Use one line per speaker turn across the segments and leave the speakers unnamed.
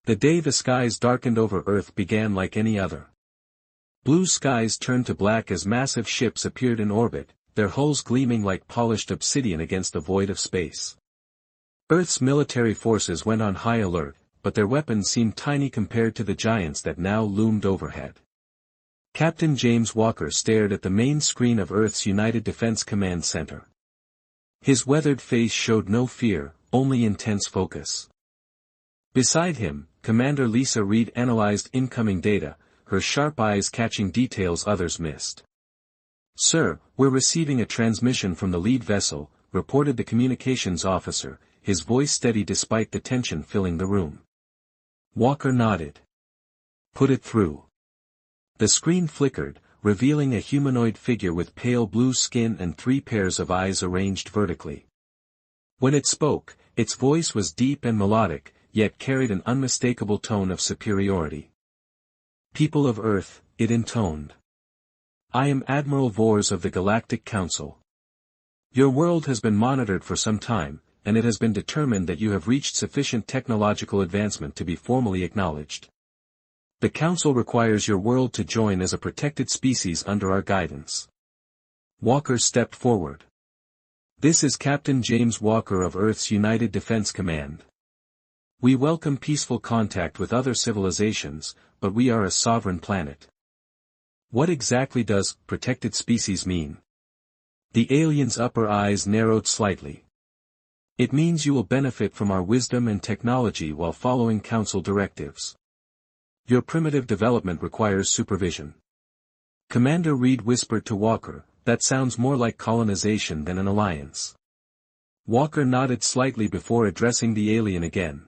The day the skies darkened over Earth began like any other. Blue skies turned to black as massive ships appeared in orbit, their hulls gleaming like polished obsidian against the void of space. Earth's military forces went on high alert, but their weapons seemed tiny compared to the giants that now loomed overhead. Captain James Walker stared at the main screen of Earth's United Defense Command Center. His weathered face showed no fear, only intense focus. Beside him, Commander Lisa Reed analyzed incoming data, her sharp eyes catching details others missed. "Sir, we're receiving a transmission from the lead vessel," reported the communications officer, his voice steady despite the tension filling the room. Walker nodded. "Put it through." The screen flickered, revealing a humanoid figure with pale blue skin and 3 pairs of eyes arranged vertically. When it spoke, its voice was deep and melodic, yet carried an unmistakable tone of superiority. "People of Earth," it intoned. "I am Admiral Vors of the Galactic Council. Your world has been monitored for some time, and it has been determined that you have reached sufficient technological advancement to be formally acknowledged. The Council requires your world to join as a protected species under our guidance." Walker stepped forward. "This is Captain James Walker of Earth's United Defense Command. We welcome peaceful contact with other civilizations, but we are a sovereign planet." "What exactly does protected species mean?" The alien's upper eyes narrowed slightly. "It means you will benefit from our wisdom and technology while following Council directives. Your primitive development requires supervision." Commander Reed whispered to Walker, "That sounds more like colonization than an alliance." Walker nodded slightly before addressing the alien again.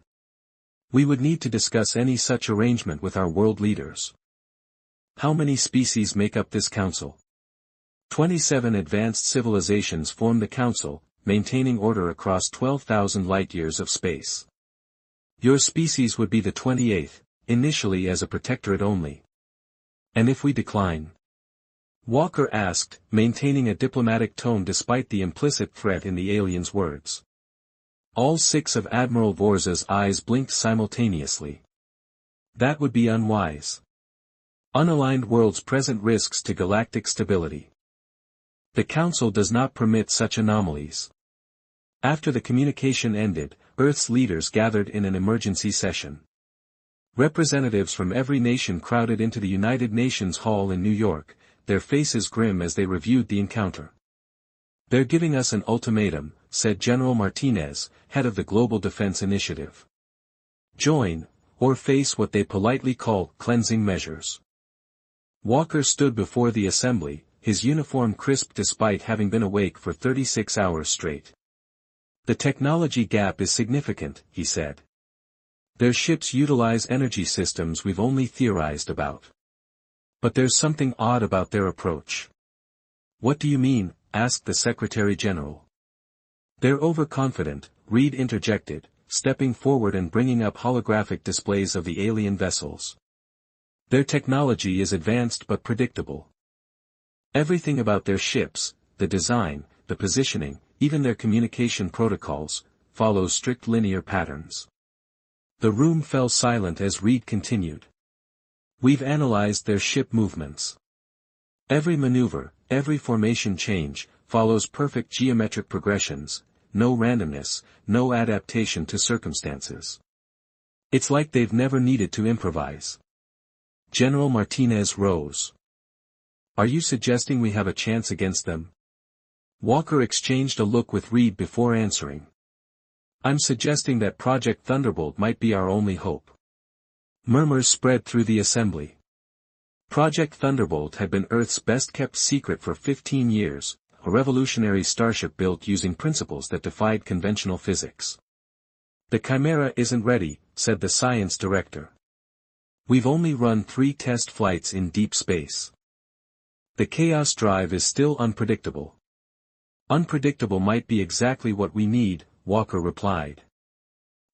"We would need to discuss any such arrangement with our world leaders. How many species make up this council?" 27 advanced civilizations form the council, maintaining order across 12,000 light-years of space. Your species would be the 28th, initially as a protectorate only. "And if we decline?" Walker asked, maintaining a diplomatic tone despite the implicit threat in the alien's words. All 6 of Admiral Vors's eyes blinked simultaneously. "That would be unwise. Unaligned worlds present risks to galactic stability. The Council does not permit such anomalies." After the communication ended, Earth's leaders gathered in an emergency session. Representatives from every nation crowded into the United Nations Hall in New York, their faces grim as they reviewed the encounter. "They're giving us an ultimatum," said General Martinez, head of the Global Defense Initiative. "Join, or face what they politely call cleansing measures." Walker stood before the assembly, his uniform crisp despite having been awake for 36 hours straight. "The technology gap is significant," he said. "Their ships utilize energy systems we've only theorized about. But there's something odd about their approach." "What do you mean?" asked the Secretary General. "They're overconfident," Reed interjected, stepping forward and bringing up holographic displays of the alien vessels. "Their technology is advanced but predictable. Everything about their ships, the design, the positioning, even their communication protocols, follows strict linear patterns." The room fell silent as Reed continued. "We've analyzed their ship movements. Every maneuver, every formation change, follows perfect geometric progressions, no randomness, no adaptation to circumstances. It's like they've never needed to improvise." General Martinez rose. "Are you suggesting we have a chance against them?" Walker exchanged a look with Reed before answering. "I'm suggesting that Project Thunderbolt might be our only hope." Murmurs spread through the assembly. Project Thunderbolt had been Earth's best-kept secret for 15 years, a revolutionary starship built using principles that defied conventional physics. "The Chimera isn't ready," said the science director. "We've only run 3 test flights in deep space. The chaos drive is still unpredictable." "Unpredictable might be exactly what we need," Walker replied.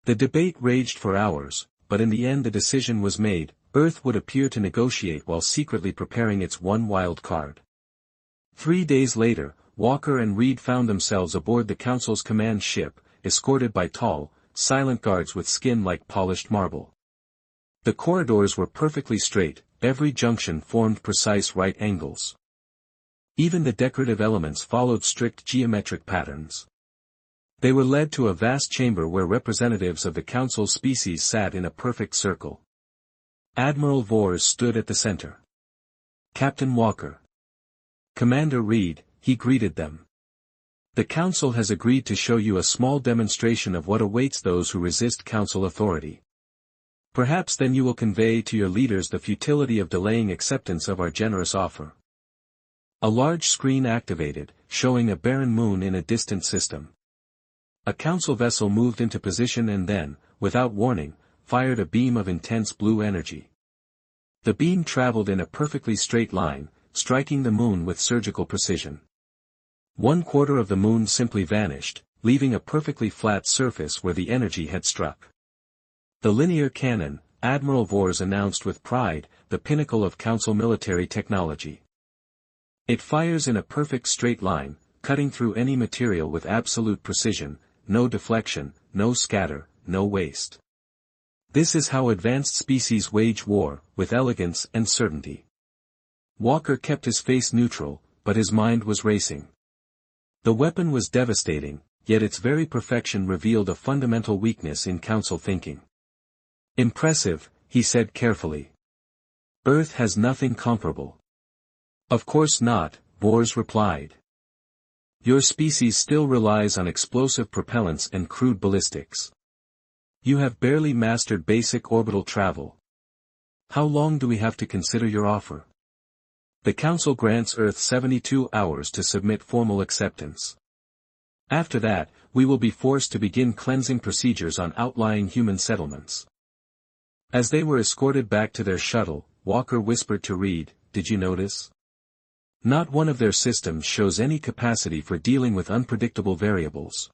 The debate raged for hours, but in the end the decision was made: Earth would appear to negotiate while secretly preparing its one wild card. 3 days later, Walker and Reed found themselves aboard the Council's command ship, escorted by tall, silent guards with skin like polished marble. The corridors were perfectly straight, every junction formed precise right angles. Even the decorative elements followed strict geometric patterns. They were led to a vast chamber where representatives of the Council species sat in a perfect circle. Admiral Vors stood at the center. Captain Walker. Commander Reed, he greeted them. The Council has agreed to show you a small demonstration of what awaits those who resist Council authority. Perhaps then you will convey to your leaders the futility of delaying acceptance of our generous offer. A large screen activated, showing a barren moon in a distant system. A Council vessel moved into position and then, without warning, fired a beam of intense blue energy. The beam traveled in a perfectly straight line, striking the moon with surgical precision. 1/4 of the moon simply vanished, leaving a perfectly flat surface where the energy had struck. The linear cannon, Admiral Vors announced with pride, the pinnacle of Council military technology. It fires in a perfect straight line, cutting through any material with absolute precision, no deflection, no scatter, no waste. This is how advanced species wage war, with elegance and certainty. Walker kept his face neutral, but his mind was racing. The weapon was devastating, yet its very perfection revealed a fundamental weakness in Council thinking. Impressive, he said carefully. Earth has nothing comparable. Of course not, Vors replied. Your species still relies on explosive propellants and crude ballistics. You have barely mastered basic orbital travel. How long do we have to consider your offer? The Council grants Earth 72 hours to submit formal acceptance. After that, we will be forced to begin cleansing procedures on outlying human settlements. As they were escorted back to their shuttle, Walker whispered to Reed, "Did you notice? Not one of their systems shows any capacity for dealing with unpredictable variables."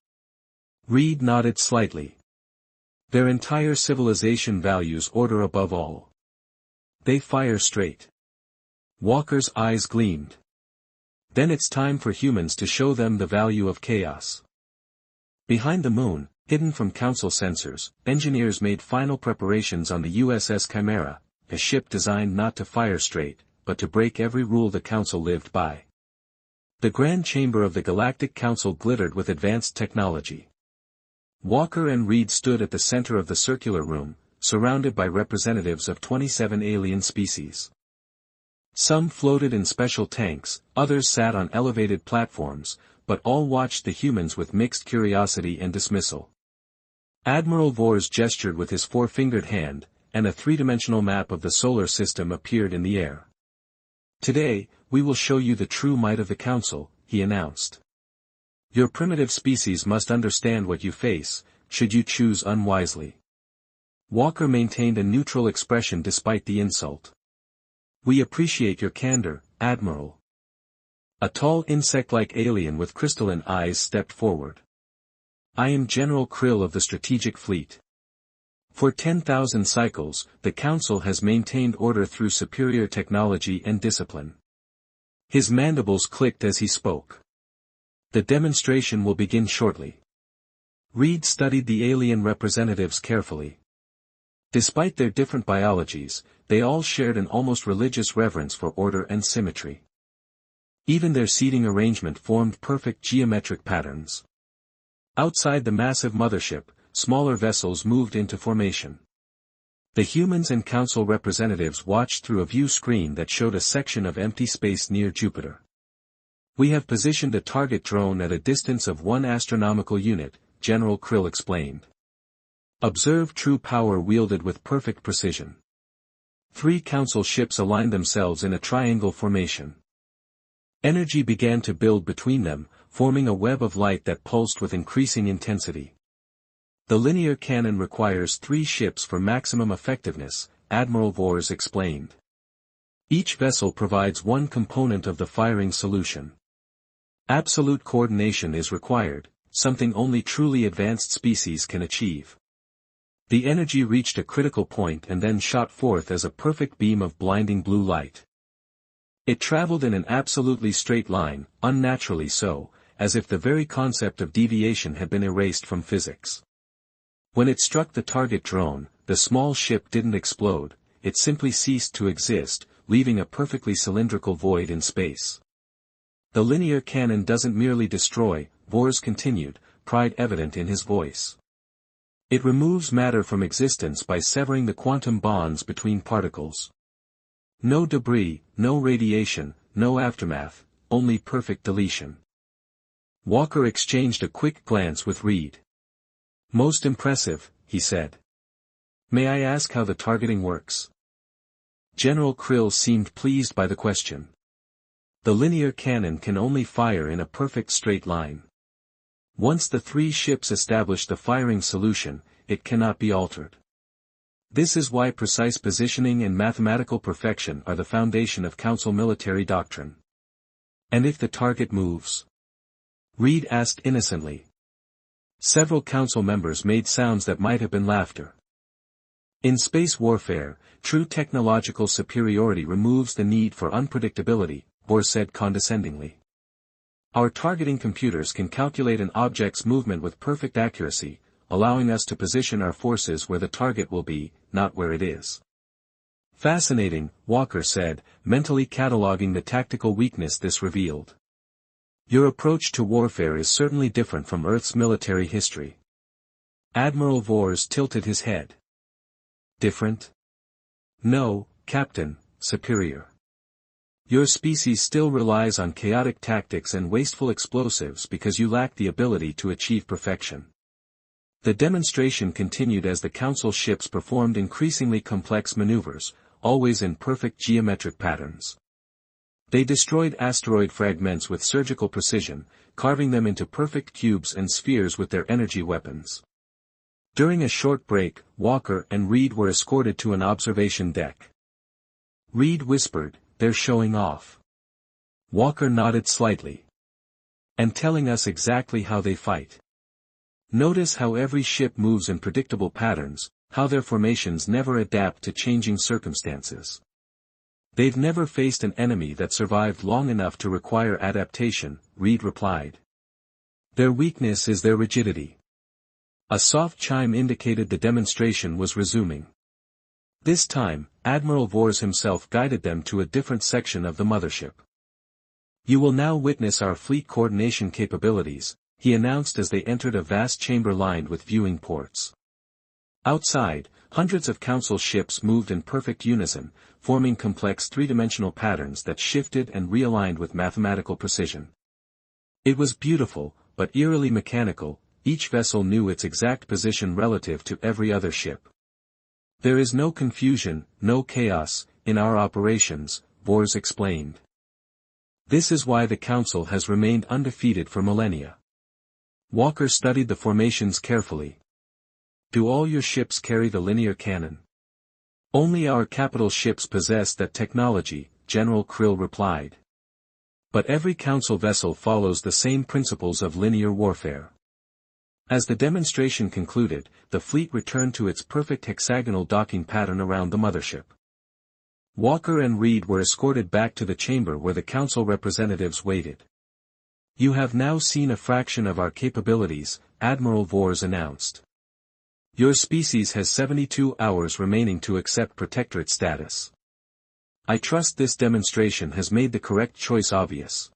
Reed nodded slightly. Their entire civilization values order above all. They fire straight. Walker's eyes gleamed. Then it's time for humans to show them the value of chaos. Behind the moon, hidden from Council sensors, engineers made final preparations on the USS Chimera, a ship designed not to fire straight, but to break every rule the Council lived by. The grand chamber of the Galactic Council glittered with advanced technology. Walker and Reed stood at the center of the circular room, surrounded by representatives of 27 alien species. Some floated in special tanks, others sat on elevated platforms, but all watched the humans with mixed curiosity and dismissal. Admiral Vors gestured with his four-fingered hand, and a three-dimensional map of the solar system appeared in the air. Today, we will show you the true might of the Council, he announced. Your primitive species must understand what you face, should you choose unwisely. Walker maintained a neutral expression despite the insult. We appreciate your candor, Admiral. A tall insect-like alien with crystalline eyes stepped forward. I am General Krill of the Strategic Fleet. For 10,000 cycles, the Council has maintained order through superior technology and discipline. His mandibles clicked as he spoke. The demonstration will begin shortly. Reed studied the alien representatives carefully. Despite their different biologies, they all shared an almost religious reverence for order and symmetry. Even their seating arrangement formed perfect geometric patterns. Outside the massive mothership, smaller vessels moved into formation. The humans and Council representatives watched through a view screen that showed a section of empty space near Jupiter. We have positioned a target drone at a distance of 1 astronomical unit, General Krill explained. Observe true power wielded with perfect precision. 3 Council ships aligned themselves in a triangle formation. Energy began to build between them, forming a web of light that pulsed with increasing intensity. The linear cannon requires 3 ships for maximum effectiveness, Admiral Vors explained. Each vessel provides one component of the firing solution. Absolute coordination is required, something only truly advanced species can achieve. The energy reached a critical point and then shot forth as a perfect beam of blinding blue light. It traveled in an absolutely straight line, unnaturally so, as if the very concept of deviation had been erased from physics. When it struck the target drone, the small ship didn't explode, it simply ceased to exist, leaving a perfectly cylindrical void in space. The linear cannon doesn't merely destroy, Vors continued, pride evident in his voice. It removes matter from existence by severing the quantum bonds between particles. No debris, no radiation, no aftermath, only perfect deletion. Walker exchanged a quick glance with Reed. Most impressive, he said. May I ask how the targeting works? General Krill seemed pleased by the question. The linear cannon can only fire in a perfect straight line. Once the three ships establish the firing solution, it cannot be altered. This is why precise positioning and mathematical perfection are the foundation of Council military doctrine. And if the target moves? Reed asked innocently. Several Council members made sounds that might have been laughter. In space warfare, true technological superiority removes the need for unpredictability, Vors said condescendingly. Our targeting computers can calculate an object's movement with perfect accuracy, allowing us to position our forces where the target will be, not where it is. Fascinating, Walker said, mentally cataloging the tactical weakness this revealed. Your approach to warfare is certainly different from Earth's military history. Admiral Vors tilted his head. Different? No, Captain, superior. Your species still relies on chaotic tactics and wasteful explosives because you lack the ability to achieve perfection. The demonstration continued as the Council ships performed increasingly complex maneuvers, always in perfect geometric patterns. They destroyed asteroid fragments with surgical precision, carving them into perfect cubes and spheres with their energy weapons. During a short break, Walker and Reed were escorted to an observation deck. Reed whispered, "They're showing off." Walker nodded slightly. "And telling us exactly how they fight. Notice how every ship moves in predictable patterns, how their formations never adapt to changing circumstances. They've never faced an enemy that survived long enough to require adaptation," Reed replied. "Their weakness is their rigidity." A soft chime indicated the demonstration was resuming. This time, Admiral Vors himself guided them to a different section of the mothership. "You will now witness our fleet coordination capabilities," he announced as they entered a vast chamber lined with viewing ports. Outside, hundreds of Council ships moved in perfect unison, forming complex three-dimensional patterns that shifted and realigned with mathematical precision. It was beautiful, but eerily mechanical. Each vessel knew its exact position relative to every other ship. "There is no confusion, no chaos, in our operations," Vors explained. "This is why the Council has remained undefeated for millennia." Walker studied the formations carefully. "Do all your ships carry the linear cannon?" "Only our capital ships possess that technology," General Krill replied. "But every Council vessel follows the same principles of linear warfare." As the demonstration concluded, the fleet returned to its perfect hexagonal docking pattern around the mothership. Walker and Reed were escorted back to the chamber where the Council representatives waited. "You have now seen a fraction of our capabilities," Admiral Vors announced. "Your species has 72 hours remaining to accept protectorate status. I trust this demonstration has made the correct choice obvious."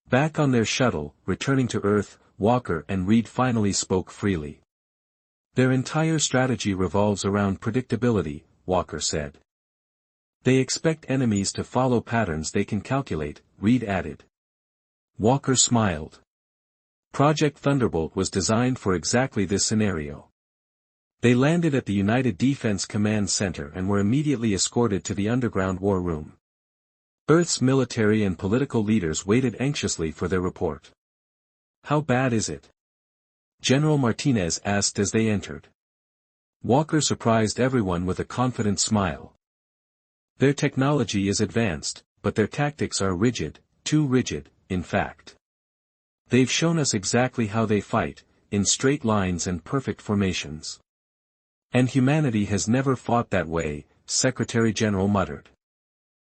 Back on their shuttle, returning to Earth, Walker and Reed finally spoke freely. "Their entire strategy revolves around predictability," Walker said. "They expect enemies to follow patterns they can calculate," Reed added. Walker smiled. Project Thunderbolt was designed for exactly this scenario. They landed at the United Defense Command Center and were immediately escorted to the underground war room. Earth's military and political leaders waited anxiously for their report. "How bad is it?" General Martinez asked as they entered. Walker surprised everyone with a confident smile. "Their technology is advanced, but their tactics are rigid, too rigid, in fact. They've shown us exactly how they fight, in straight lines and perfect formations. And humanity has never fought that way," Secretary General muttered.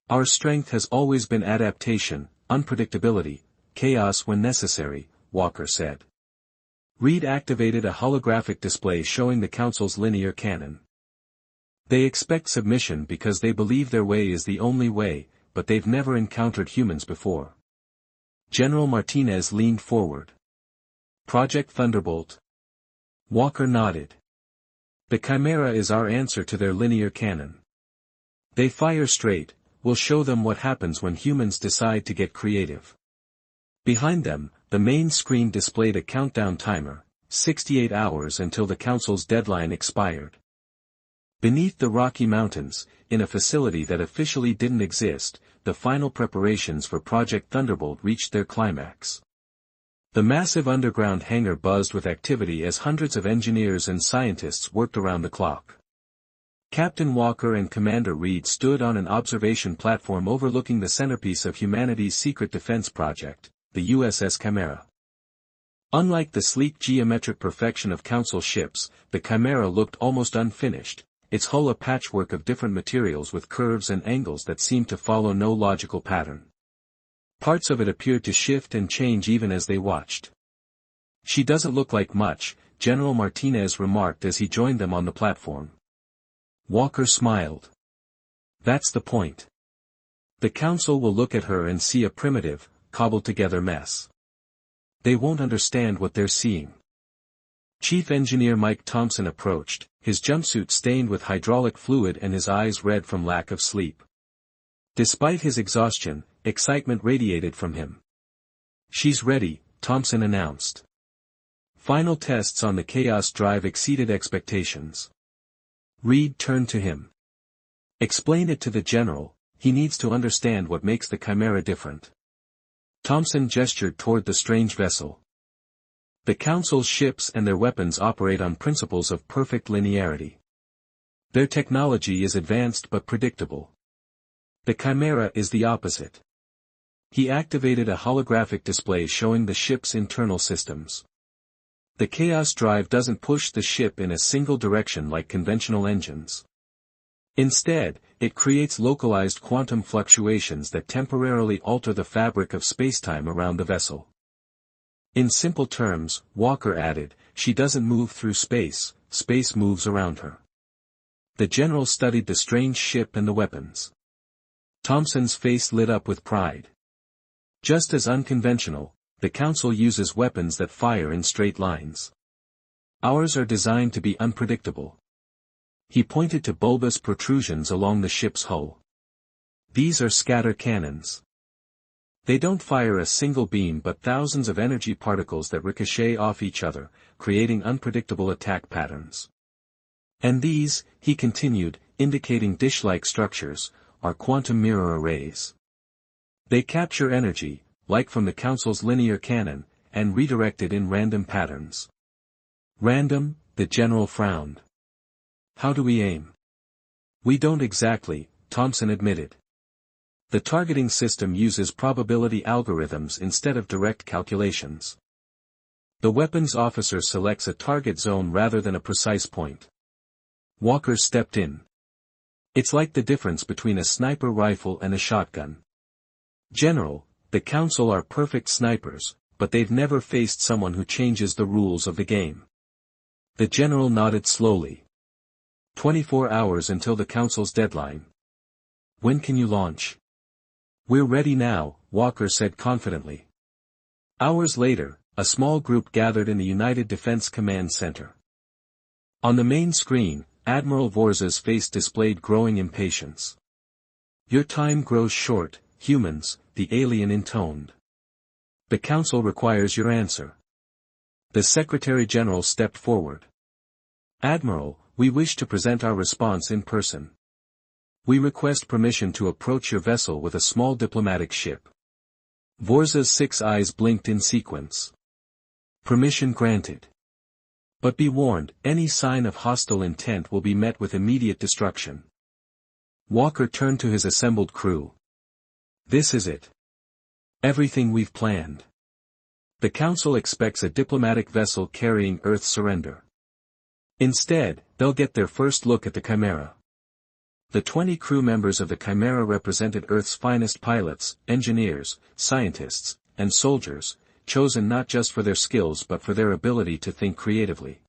"Our strength has always been adaptation, unpredictability, chaos when necessary," Walker said. Reed activated a holographic display showing the Council's linear cannon. They expect submission because they believe their way is the only way, but they've never encountered humans before. General Martinez leaned forward. Project Thunderbolt? Walker nodded. The Chimera is our answer to their linear cannon. They fire straight, we'll show them what happens when humans decide to get creative. Behind them, the main screen displayed a countdown timer, 68 hours until the Council's deadline expired. Beneath the Rocky Mountains, in a facility that officially didn't exist, the final preparations for Project Thunderbolt reached their climax. The massive underground hangar buzzed with activity as hundreds of engineers and scientists worked around the clock. Captain Walker and Commander Reed stood on an observation platform overlooking the centerpiece of humanity's secret defense project, the USS Chimera. Unlike the sleek geometric perfection of Council ships, the Chimera looked almost unfinished, its hull a patchwork of different materials with curves and angles that seemed to follow no logical pattern. Parts of it appeared to shift and change even as they watched. "She doesn't look like much," General Martinez remarked as he joined them on the platform. Walker smiled. "That's the point. The Council will look at her and see a primitive, cobbled-together mess. They won't understand what they're seeing." Chief Engineer Mike Thompson approached, his jumpsuit stained with hydraulic fluid and his eyes red from lack of sleep. Despite his exhaustion, excitement radiated from him. "She's ready," Thompson announced. Final tests on the Chaos Drive exceeded expectations. Reed turned to him. "Explain it to the General, he needs to understand what makes the Chimera different." Thompson gestured toward the strange vessel. "The Council's ships and their weapons operate on principles of perfect linearity. Their technology is advanced but predictable. The Chimera is the opposite." He activated a holographic display showing the ship's internal systems. The Chaos Drive doesn't push the ship in a single direction like conventional engines. Instead, it creates localized quantum fluctuations that temporarily alter the fabric of spacetime around the vessel. In simple terms, Walker added, she doesn't move through space, space moves around her. The General studied the strange ship and the weapons. Thompson's face lit up with pride. Just as unconventional, the Council uses weapons that fire in straight lines. Ours are designed to be unpredictable. He pointed to bulbous protrusions along the ship's hull. These are scatter cannons. They don't fire a single beam but thousands of energy particles that ricochet off each other, creating unpredictable attack patterns. And these, he continued, indicating dish-like structures, are quantum mirror arrays. They capture energy, like from the Council's linear cannon, and redirect it in random patterns. Random, the General frowned. How do we aim? We don't exactly, Thompson admitted. The targeting system uses probability algorithms instead of direct calculations. The weapons officer selects a target zone rather than a precise point. Walker stepped in. It's like the difference between a sniper rifle and a shotgun. General, the Council are perfect snipers, but they've never faced someone who changes the rules of the game. The General nodded slowly. 24 hours until the Council's deadline. When can you launch? We're ready now, Walker said confidently. Hours later, a small group gathered in the United Defense Command Center. On the main screen, Admiral Vorza's face displayed growing impatience. Your time grows short, humans, the alien intoned. The Council requires your answer. The Secretary-General stepped forward. Admiral, we wish to present our response in person. We request permission to approach your vessel with a small diplomatic ship. Vorza's 6 eyes blinked in sequence. Permission granted. But be warned, any sign of hostile intent will be met with immediate destruction. Walker turned to his assembled crew. This is it. Everything we've planned. The Council expects a diplomatic vessel carrying Earth's surrender. Instead, they'll get their first look at the Chimera. The 20 crew members of the Chimera represented Earth's finest pilots, engineers, scientists, and soldiers, chosen not just for their skills but for their ability to think creatively.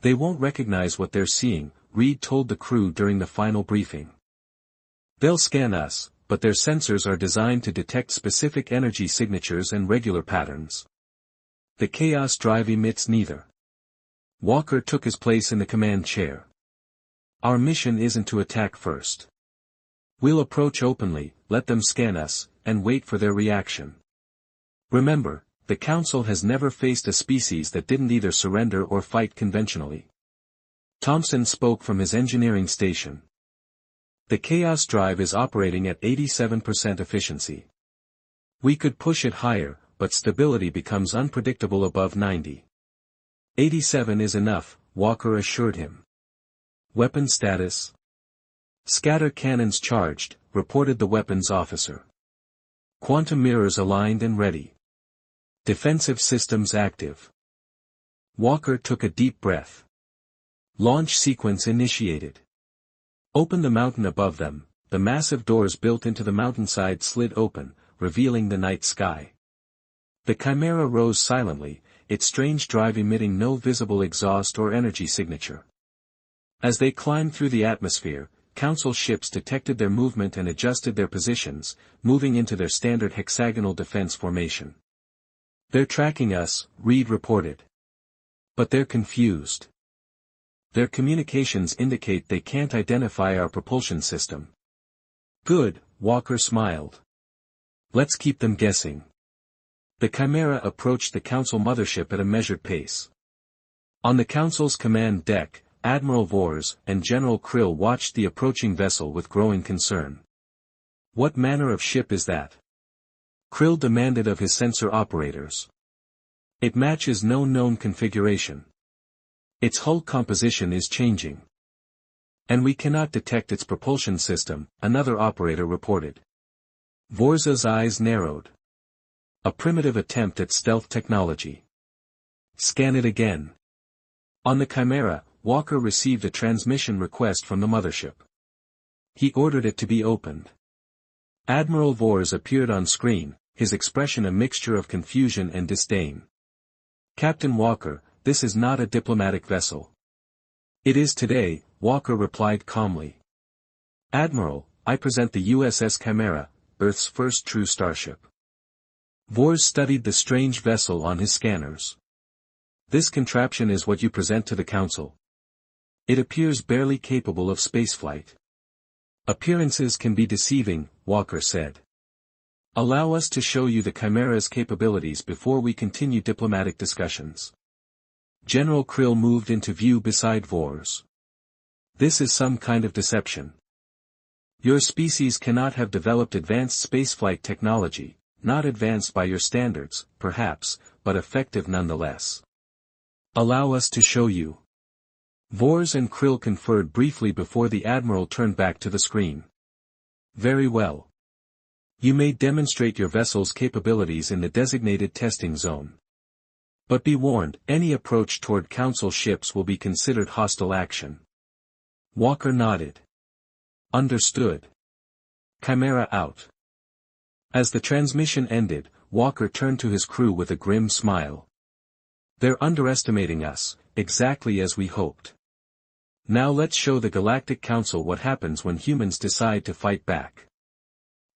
They won't recognize what they're seeing, Reed told the crew during the final briefing. They'll scan us, but their sensors are designed to detect specific energy signatures and regular patterns. The Chaos Drive emits neither. Walker took his place in the command chair. Our mission isn't to attack first. We'll approach openly, let them scan us, and wait for their reaction. Remember, the Council has never faced a species that didn't either surrender or fight conventionally. Thompson spoke from his engineering station. The Chaos Drive is operating at 87% efficiency. We could push it higher, but stability becomes unpredictable above 90. 87 is enough, Walker assured him. Weapon status? Scatter cannons charged, reported the weapons officer. Quantum mirrors aligned and ready. Defensive systems active. Walker took a deep breath. Launch sequence initiated. Open the mountain above them. The massive doors built into the mountainside slid open, revealing the night sky. The Chimera rose silently, its strange drive emitting no visible exhaust or energy signature. As they climbed through the atmosphere, Council ships detected their movement and adjusted their positions, moving into their standard hexagonal defense formation. They're tracking us, Reed reported. But they're confused. Their communications indicate they can't identify our propulsion system. Good, Walker smiled. Let's keep them guessing. The Chimera approached the Council mothership at a measured pace. On the Council's command deck, Admiral Vors and General Krill watched the approaching vessel with growing concern. What manner of ship is that? Krill demanded of his sensor operators. It matches no known configuration. Its hull composition is changing. And we cannot detect its propulsion system, another operator reported. Vors's eyes narrowed. A primitive attempt at stealth technology. Scan it again. On the Chimera, Walker received a transmission request from the mothership. He ordered it to be opened. Admiral Vors appeared on screen, his expression a mixture of confusion and disdain. Captain Walker, this is not a diplomatic vessel. It is today, Walker replied calmly. Admiral, I present the USS Chimera, Earth's first true starship. Vors studied the strange vessel on his scanners. This contraption is what you present to the Council. It appears barely capable of spaceflight. Appearances can be deceiving, Walker said. Allow us to show you the Chimera's capabilities before we continue diplomatic discussions. General Krill moved into view beside Vors. This is some kind of deception. Your species cannot have developed advanced spaceflight technology, not advanced by your standards, perhaps, but effective nonetheless. Allow us to show you. Vors and Krill conferred briefly before the Admiral turned back to the screen. Very well. You may demonstrate your vessel's capabilities in the designated testing zone. But be warned, any approach toward Council ships will be considered hostile action. Walker nodded. Understood. Chimera out. As the transmission ended, Walker turned to his crew with a grim smile. They're underestimating us, exactly as we hoped. Now let's show the Galactic Council what happens when humans decide to fight back.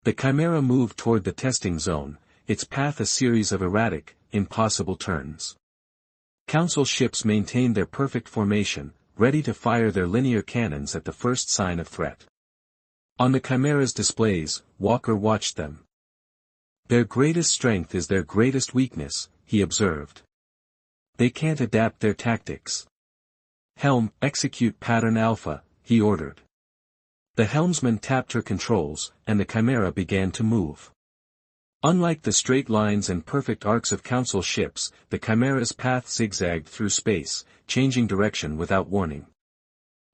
The Chimera moved toward the testing zone, its path a series of erratic, impossible turns. Council ships maintained their perfect formation, ready to fire their linear cannons at the first sign of threat. On the Chimera's displays, Walker watched them. Their greatest strength is their greatest weakness, he observed. They can't adapt their tactics. Helm, execute pattern alpha, he ordered. The helmsman tapped her controls, and the Chimera began to move. Unlike the straight lines and perfect arcs of Council ships, the Chimera's path zigzagged through space, changing direction without warning.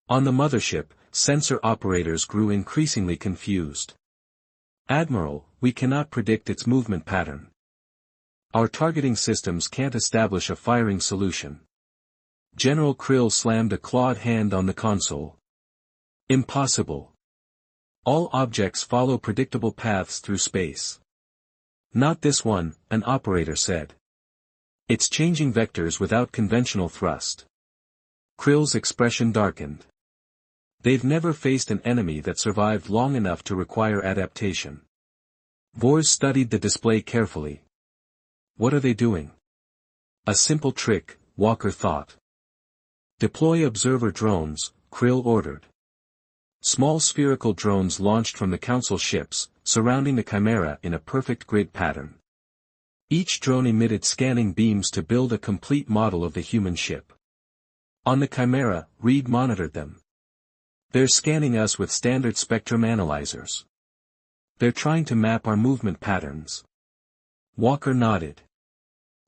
On the mothership, sensor operators grew increasingly confused. Admiral, we cannot predict its movement pattern. Our targeting systems can't establish a firing solution. General Krill slammed a clawed hand on the console. Impossible. All objects follow predictable paths through space. Not this one, an operator said. It's changing vectors without conventional thrust. Krill's expression darkened. They've never faced an enemy that survived long enough to require adaptation. Vors studied the display carefully. What are they doing? A simple trick, Walker thought. Deploy observer drones, Krill ordered. Small spherical drones launched from the Council ships, surrounding the Chimera in a perfect grid pattern. Each drone emitted scanning beams to build a complete model of the human ship. On the Chimera, Reed monitored them. They're scanning us with standard spectrum analyzers. They're trying to map our movement patterns. Walker nodded.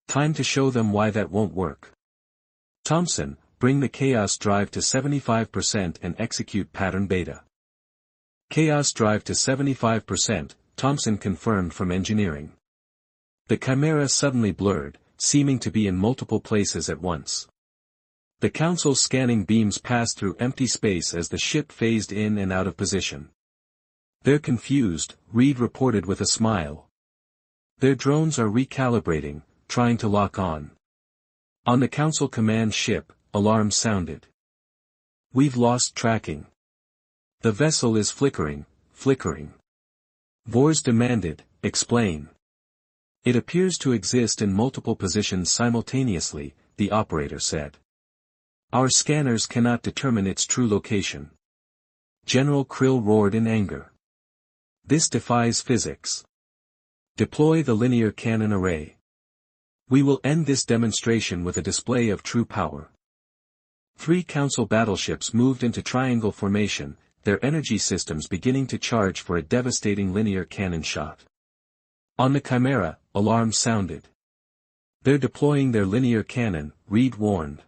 Time to show them why that won't work. Thompson, bring the Chaos drive to 75% and execute pattern beta. Chaos drive to 75%, Thompson confirmed from engineering. The Chimera suddenly blurred, seeming to be in multiple places at once. The Council's scanning beams passed through empty space as the ship phased in and out of position. They're confused, Reed reported with a smile. Their drones are recalibrating, trying to lock on. On the Council command ship, alarms sounded. We've lost tracking. The vessel is flickering. Vors demanded, explain. It appears to exist in multiple positions simultaneously, the operator said. Our scanners cannot determine its true location. General Krill roared in anger. This defies physics. Deploy the linear cannon array. We will end this demonstration with a display of true power. 3 Council battleships moved into triangle formation, their energy systems beginning to charge for a devastating linear cannon shot. On the Chimera, alarms sounded. They're deploying their linear cannon, Reed warned.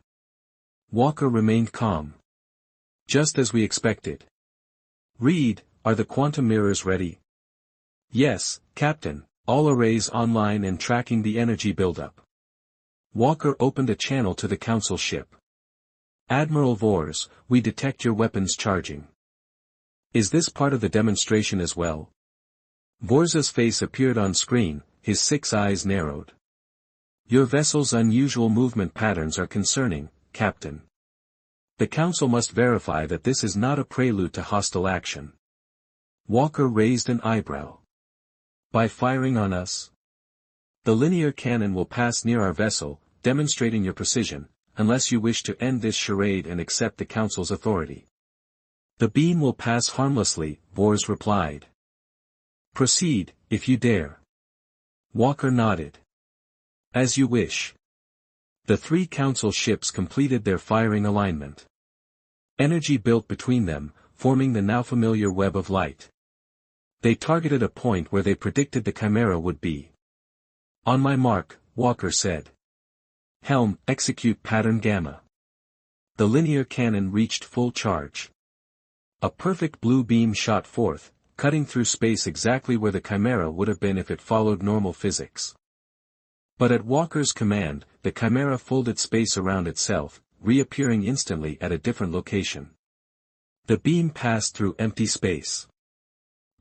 Walker remained calm. Just as we expected. Reed, are the quantum mirrors ready? Yes, Captain, all arrays online and tracking the energy buildup. Walker opened a channel to the Council ship. Admiral Vors, we detect your weapons charging. Is this part of the demonstration as well? Vors's face appeared on screen, his 6 eyes narrowed. Your vessel's unusual movement patterns are concerning, Captain. The Council must verify that this is not a prelude to hostile action. Walker raised an eyebrow. By firing on us? The linear cannon will pass near our vessel, demonstrating your precision, unless you wish to end this charade and accept the Council's authority. The beam will pass harmlessly, Vors replied. Proceed, if you dare. Walker nodded. As you wish. The 3 Council ships completed their firing alignment. Energy built between them, forming the now familiar web of light. They targeted a point where they predicted the Chimera would be. On my mark, Walker said. Helm, execute pattern Gamma. The linear cannon reached full charge. A perfect blue beam shot forth, cutting through space exactly where the Chimera would have been if it followed normal physics. But at Walker's command, the Chimera folded space around itself, reappearing instantly at a different location. The beam passed through empty space.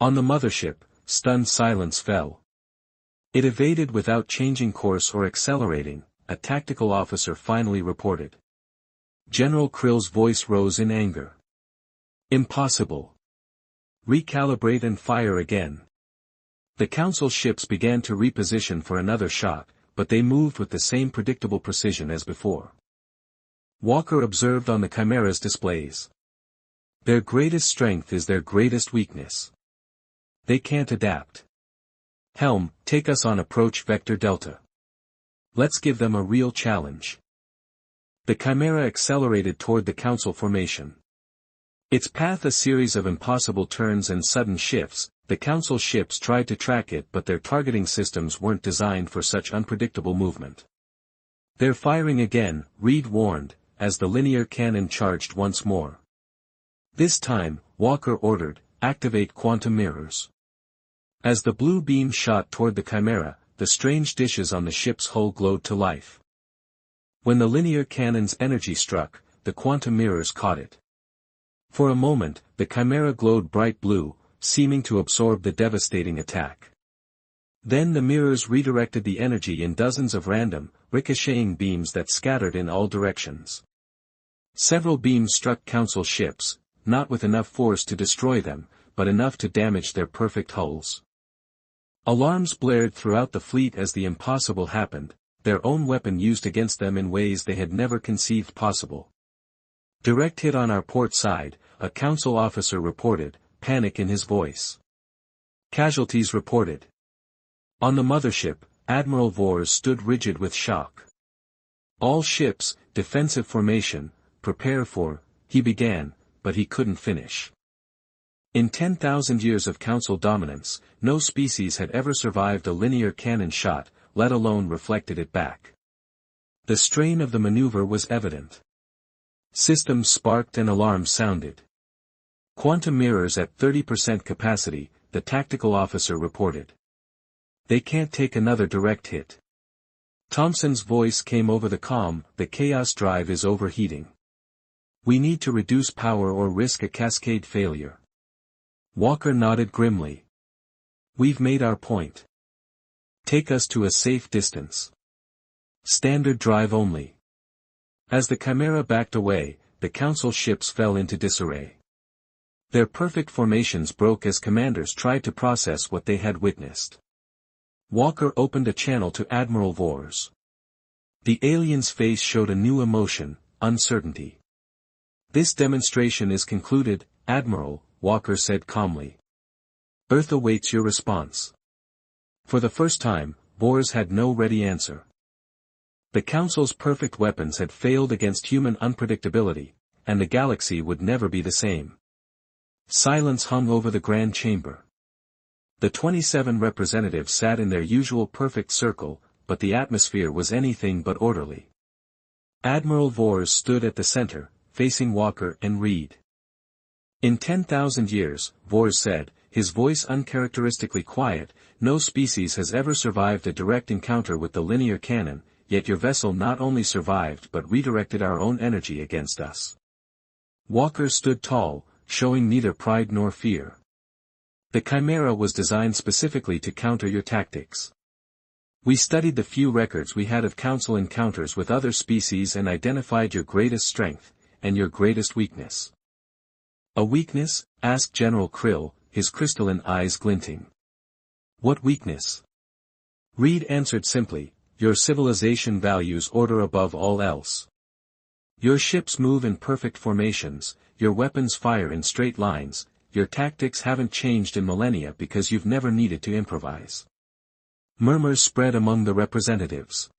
On the mothership, stunned silence fell. It evaded without changing course or accelerating, a tactical officer finally reported. General Krill's voice rose in anger. Impossible. Recalibrate and fire again. The Council ships began to reposition for another shot, but they moved with the same predictable precision as before. Walker observed on the Chimera's displays. Their greatest strength is their greatest weakness. They can't adapt. Helm, take us on approach vector delta. Let's give them a real challenge. The Chimera accelerated toward the Council formation. Its path a series of impossible turns and sudden shifts, the Council ships tried to track it but their targeting systems weren't designed for such unpredictable movement. They're firing again, Reed warned, as the linear cannon charged once more. This time, Walker ordered, activate quantum mirrors. As the blue beam shot toward the Chimera, the strange dishes on the ship's hull glowed to life. When the linear cannon's energy struck, the quantum mirrors caught it. For a moment, the Chimera glowed bright blue, seeming to absorb the devastating attack. Then the mirrors redirected the energy in dozens of random, ricocheting beams that scattered in all directions. Several beams struck Council ships, not with enough force to destroy them, but enough to damage their perfect hulls. Alarms blared throughout the fleet as the impossible happened, their own weapon used against them in ways they had never conceived possible. "Direct hit on our port side," a council officer reported, panic in his voice. "Casualties reported." On the mothership, Admiral Vors stood rigid with shock. "All ships, defensive formation, prepare for," he began, but he couldn't finish. In 10,000 years of council dominance, no species had ever survived a linear cannon shot, let alone reflected it back. The strain of the maneuver was evident. Systems sparked and alarms sounded. "Quantum mirrors at 30% capacity," the tactical officer reported. "They can't take another direct hit." Thompson's voice came over the comm, "The chaos drive is overheating. We need to reduce power or risk a cascade failure." Walker nodded grimly. "We've made our point. Take us to a safe distance. Standard drive only." As the Chimera backed away, the council ships fell into disarray. Their perfect formations broke as commanders tried to process what they had witnessed. Walker opened a channel to Admiral Vors. The alien's face showed a new emotion, uncertainty. "This demonstration is concluded, Admiral," Walker said calmly. "Earth awaits your response." For the first time, Vors had no ready answer. The Council's perfect weapons had failed against human unpredictability, and the galaxy would never be the same. Silence hung over the Grand Chamber. The 27 representatives sat in their usual perfect circle, but the atmosphere was anything but orderly. Admiral Vors stood at the center, facing Walker and Reed. "In 10,000 years, Vors said, his voice uncharacteristically quiet, "no species has ever survived a direct encounter with the linear cannon, yet your vessel not only survived but redirected our own energy against us." Walker stood tall, showing neither pride nor fear. "The Chimera was designed specifically to counter your tactics. We studied the few records we had of council encounters with other species and identified your greatest strength, and your greatest weakness." "A weakness?" asked General Krill, his crystalline eyes glinting. "What weakness?" Reed answered simply, "Your civilization values order above all else. Your ships move in perfect formations, your weapons fire in straight lines, your tactics haven't changed in millennia because you've never needed to improvise." Murmurs spread among the representatives.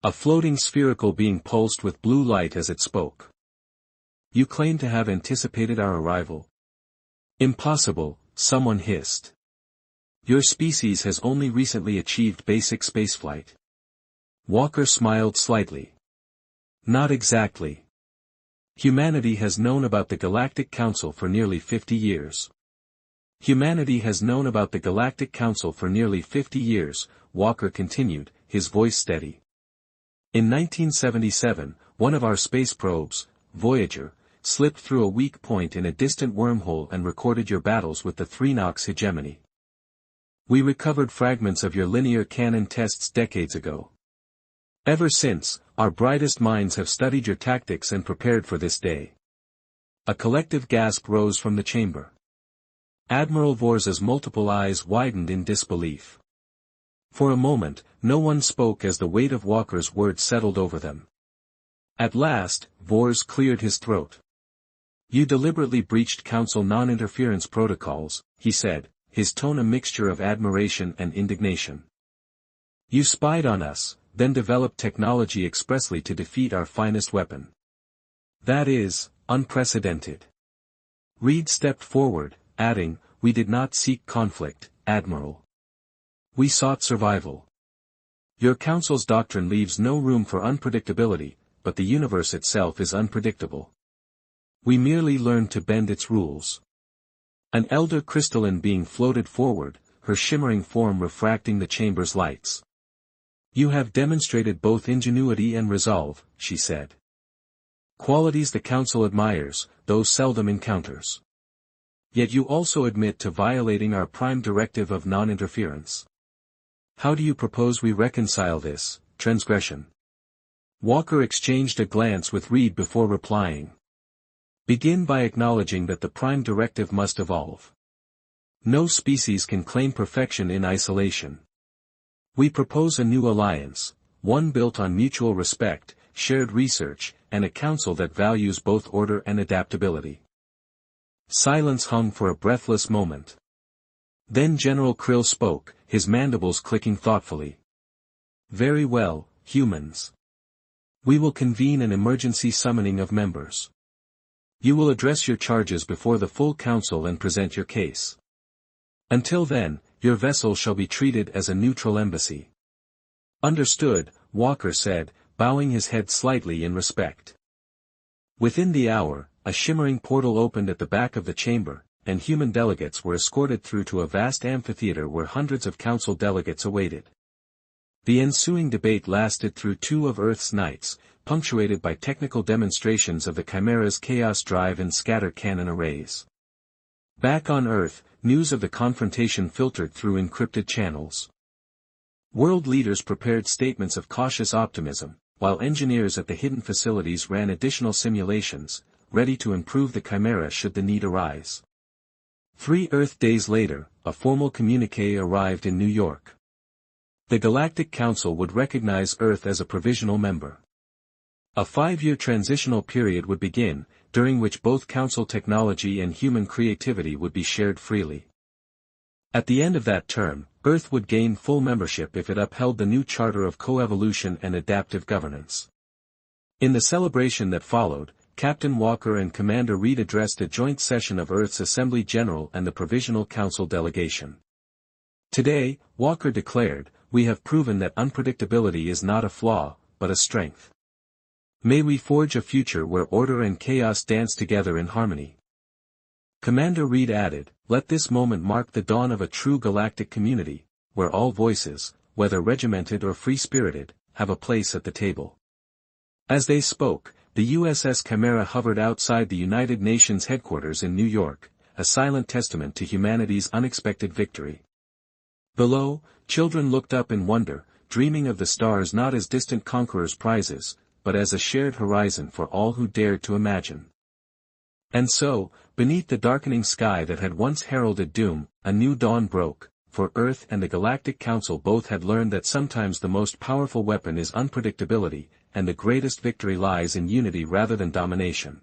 A floating spherical being pulsed with blue light as it spoke. "You claim to have anticipated our arrival." "Impossible," someone hissed. "Your species has only recently achieved basic spaceflight." Walker smiled slightly. "Not exactly. Humanity has known about the Galactic Council for nearly 50 years. Humanity has known about the Galactic Council for nearly 50 years, Walker continued, his voice steady. "In 1977, one of our space probes, Voyager, slipped through a weak point in a distant wormhole and recorded your battles with the Dreadnoughts hegemony. We recovered fragments of your linear cannon tests decades ago. Ever since, our brightest minds have studied your tactics and prepared for this day." A collective gasp rose from the chamber. Admiral Vors's multiple eyes widened in disbelief. For a moment, no one spoke as the weight of Walker's words settled over them. At last, Vors cleared his throat. "You deliberately breached Council non-interference protocols," he said, his tone a mixture of admiration and indignation. "You spied on us, then developed technology expressly to defeat our finest weapon. That is, unprecedented." Reed stepped forward, adding, "We did not seek conflict, Admiral. We sought survival. Your Council's doctrine leaves no room for unpredictability, but the universe itself is unpredictable. We merely learned to bend its rules." An elder crystalline being floated forward, her shimmering form refracting the chamber's lights. "You have demonstrated both ingenuity and resolve," she said. "Qualities the Council admires, though seldom encounters. Yet you also admit to violating our prime directive of non-interference. How do you propose we reconcile this transgression?" Walker exchanged a glance with Reed before replying. Begin by acknowledging that the Prime Directive must evolve. No species can claim perfection in isolation. We propose a new alliance, one built on mutual respect, shared research, and a council that values both order and adaptability. Silence hung for a breathless moment. Then General Krill spoke, his mandibles clicking thoughtfully. Very well, humans. We will convene an emergency summoning of members. You will address your charges before the full council and present your case. Until then, your vessel shall be treated as a neutral embassy. Understood, Walker said, bowing his head slightly in respect. Within the hour, a shimmering portal opened at the back of the chamber, and human delegates were escorted through to a vast amphitheater where hundreds of council delegates awaited. The ensuing debate lasted through 2 of Earth's nights, punctuated by technical demonstrations of the Chimera's chaos drive and scatter cannon arrays. Back on Earth, news of the confrontation filtered through encrypted channels. World leaders prepared statements of cautious optimism, while engineers at the hidden facilities ran additional simulations, ready to improve the Chimera should the need arise. 3 Earth days later, a formal communiqué arrived in New York. The Galactic Council would recognize Earth as a provisional member. A 5-year transitional period would begin, during which both Council technology and human creativity would be shared freely. At the end of that term, Earth would gain full membership if it upheld the new Charter of Coevolution and Adaptive Governance. In the celebration that followed, Captain Walker and Commander Reed addressed a joint session of Earth's Assembly General and the Provisional Council delegation. Today, Walker declared, we have proven that unpredictability is not a flaw, but a strength. May we forge a future where order and chaos dance together in harmony. Commander Reed added, let this moment mark the dawn of a true galactic community, where all voices, whether regimented or free-spirited, have a place at the table. As they spoke, the USS Chimera hovered outside the United Nations headquarters in New York, a silent testament to humanity's unexpected victory. Below, children looked up in wonder, dreaming of the stars not as distant conquerors' prizes, but as a shared horizon for all who dared to imagine. And so, beneath the darkening sky that had once heralded doom, a new dawn broke, for Earth and the Galactic Council both had learned that sometimes the most powerful weapon is unpredictability, and the greatest victory lies in unity rather than domination.